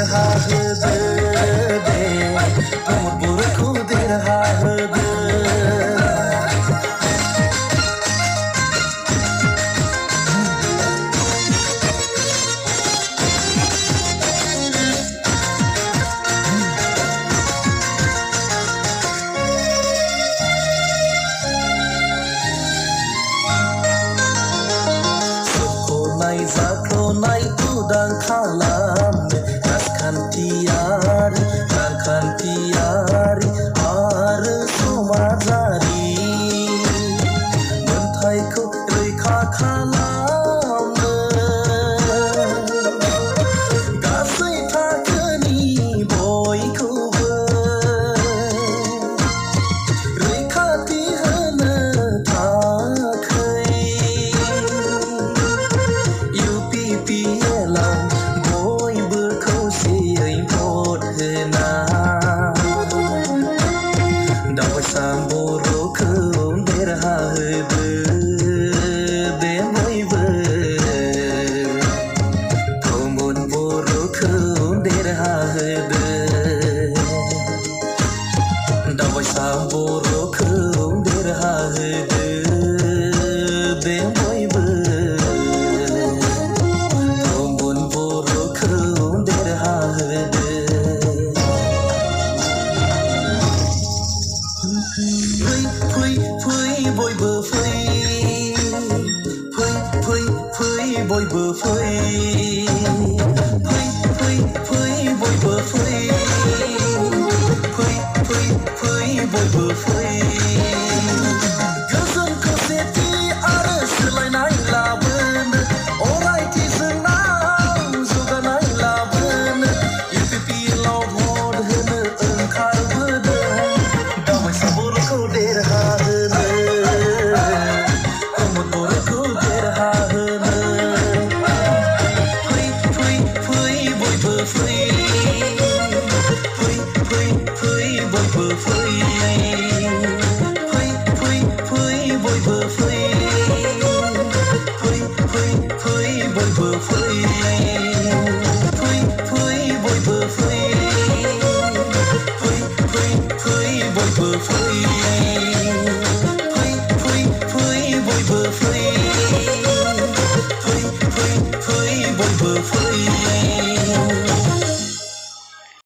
देरहा होदो दे प्रमद बर'खौ देरहा होदो जाख्ल'नाय उदां खालामनो राजखान्थियारि आरो समाजारि मोनथायखौ रैखा खालामनो गासै थाखोनि बयखौबो रैखाथि होनो थाखाय बयबो खौसेयै भट होना दावबायसा बर'खौ देरहा होदो दे बयबो प्रमद बर'खौ देरहा होदो दावबायसा बर'खौ देरहा होदो दे बयबो बयबो फै बयबो फै बयबो फै बयबो फै गोजोन खौसेथि आरो सोलायनाय लाबोनो अरायथि जोंनाव जौगानाय लाबोनो UPPLआव भट होनो ओंखारबोदों दावबायसा बर'खौ देरहा होनो प्रमद बर'खौ देरहा होनो फै बयबो फै बयबो फै बयबो फै बयबो फै बयबो फै बयबो फै